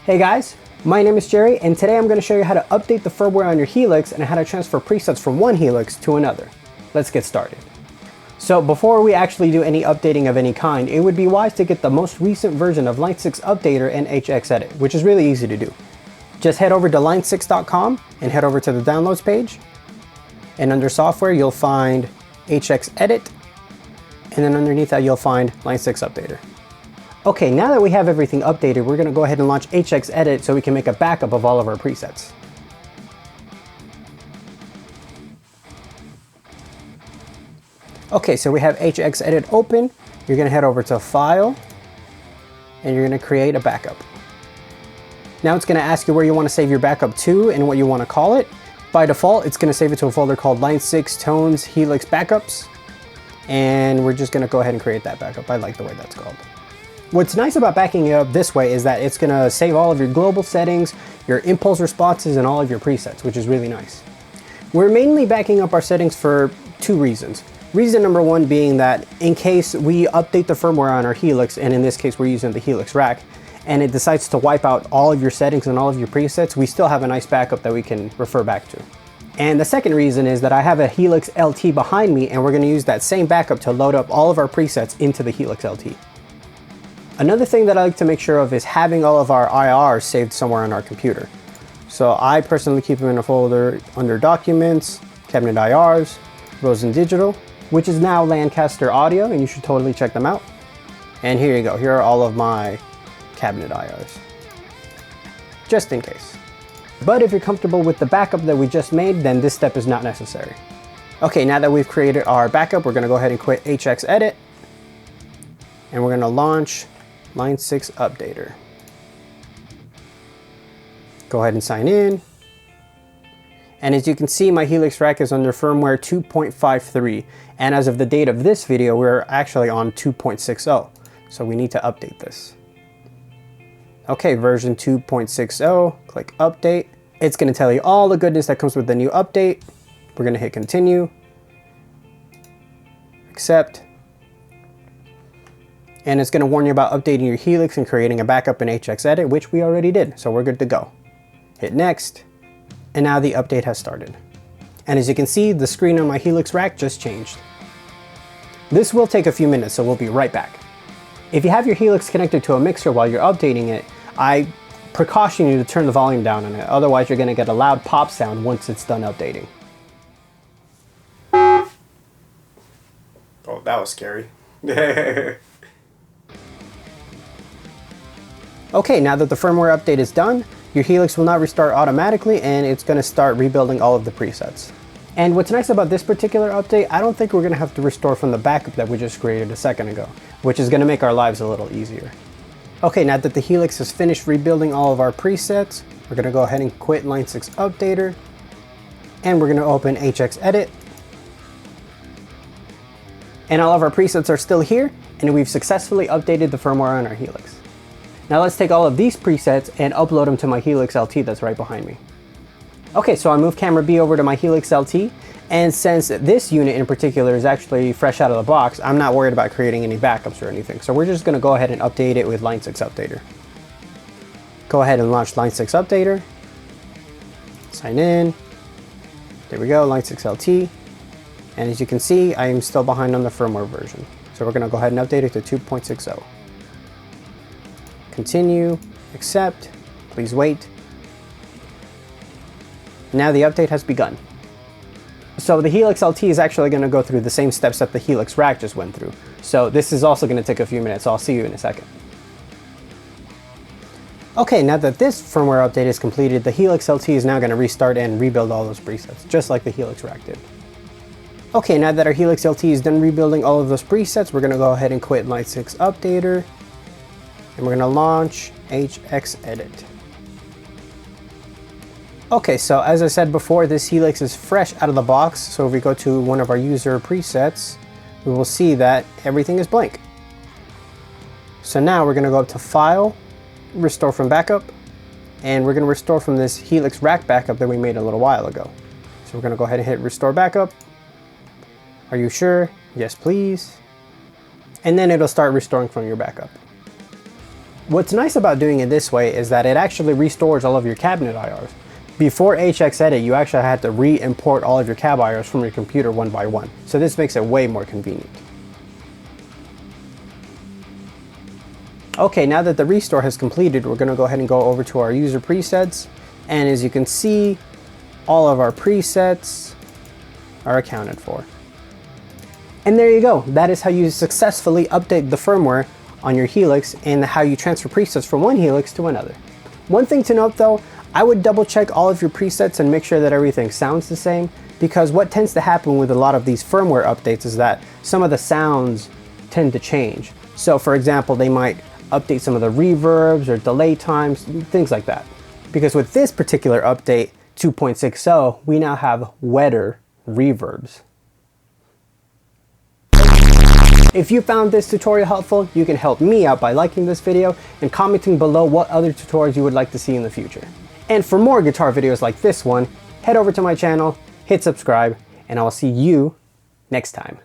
Hey guys, my name is Gerry, and today I'm going to show you how to update the firmware on your Helix and how to transfer presets from one Helix to another. Let's get started. So before we actually do any updating of any kind, it would be wise to get the most recent version of Line 6 Updater and HXEdit, which is really easy to do. Just head over to line6.com and head over to the downloads page, and under software you'll find HXEdit, and then underneath that you'll find Line 6 Updater. Okay, now that we have everything updated, we're going to go ahead and launch HXEdit so we can make a backup of all of our presets. Okay, so we have HXEdit open. You're going to head over to File, and you're going to create a backup. Now it's going to ask you where you want to save your backup to and what you want to call it. By default, it's going to save it to a folder called Line 6 Tones Helix Backups, and we're just going to go ahead and create that backup. I like the way that's called. What's nice about backing it up this way is that it's going to save all of your global settings, your impulse responses, and all of your presets, which is really nice. We're mainly backing up our settings for two reasons. Reason number one being that in case we update the firmware on our Helix, and in this case we're using the Helix rack, and it decides to wipe out all of your settings and all of your presets, we still have a nice backup that we can refer back to. And the second reason is that I have a Helix LT behind me, and we're going to use that same backup to load up all of our presets into the Helix LT. Another thing that I like to make sure of is having all of our IRs saved somewhere on our computer. So I personally keep them in a folder under Documents, Cabinet IRs, Rosen Digital, which is now Lancaster Audio, and you should totally check them out. And here you go, here are all of my Cabinet IRs, just in case. But if you're comfortable with the backup that we just made, then this step is not necessary. Okay, now that we've created our backup, we're going to go ahead and quit HXEdit, and we're going to launch Line 6 Updater. Go ahead and sign in. And as you can see, my Helix rack is under firmware 2.53. And as of the date of this video, we're actually on 2.60. So we need to update this. Okay, version 2.60, click update. It's going to tell you all the goodness that comes with the new update. We're going to hit continue, accept. And it's going to warn you about updating your Helix and creating a backup in HXEdit, which we already did, so we're good to go. Hit next, and now the update has started. And as you can see, the screen on my Helix rack just changed. This will take a few minutes, so we'll be right back. If you have your Helix connected to a mixer while you're updating it, I precaution you to turn the volume down on it, otherwise you're going to get a loud pop sound once it's done updating. Oh, that was scary. Okay, now that the firmware update is done, your Helix will not restart automatically, and it's going to start rebuilding all of the presets. And what's nice about this particular update, I don't think we're going to have to restore from the backup that we just created a second ago, which is going to make our lives a little easier. Okay, now that the Helix has finished rebuilding all of our presets, we're going to go ahead and quit Line 6 Updater, and we're going to open HXEdit. And all of our presets are still here, and we've successfully updated the firmware on our Helix. Now let's take all of these presets and upload them to my Helix LT that's right behind me. Okay, so I moved camera B over to my Helix LT, and since this unit in particular is actually fresh out of the box, I'm not worried about creating any backups or anything. So we're just going to go ahead and update it with Line 6 Updater. Go ahead and launch Line 6 Updater. Sign in. There we go, Line 6 LT. And as you can see, I am still behind on the firmware version. So we're going to go ahead and update it to 2.60. Continue, accept, please wait. Now the update has begun. So the Helix LT is actually going to go through the same steps that the Helix rack just went through. So this is also going to take a few minutes, so I'll see you in a second. Okay, now that this firmware update is completed, the Helix LT is now going to restart and rebuild all those presets, just like the Helix rack did. Okay, now that our Helix LT is done rebuilding all of those presets, we're going to go ahead and quit Line 6 Updater. And we're going to launch HXEdit. Okay, so as I said before, this Helix is fresh out of the box. So if we go to one of our user presets, we will see that everything is blank. So now we're going to go up to File, Restore from Backup, and we're going to restore from this Helix rack backup that we made a little while ago. So we're going to go ahead and hit Restore Backup. Are you sure? Yes, please. And then it'll start restoring from your backup. What's nice about doing it this way is that it actually restores all of your cabinet IRs. Before HX Edit, you actually had to re-import all of your cab IRs from your computer one by one. So this makes it way more convenient. Okay, now that the restore has completed, we're gonna go ahead and go over to our user presets. And as you can see, all of our presets are accounted for. And there you go. That is how you successfully update the firmware on your Helix and how you transfer presets from one Helix to another. One thing to note though, I would double check all of your presets and make sure that everything sounds the same, because what tends to happen with a lot of these firmware updates is that some of the sounds tend to change. So for example, they might update some of the reverbs or delay times, things like that. Because with this particular update, 2.60, we now have wetter reverbs. If you found this tutorial helpful, you can help me out by liking this video and commenting below what other tutorials you would like to see in the future. And for more guitar videos like this one, head over to my channel, hit subscribe, and I will see you next time.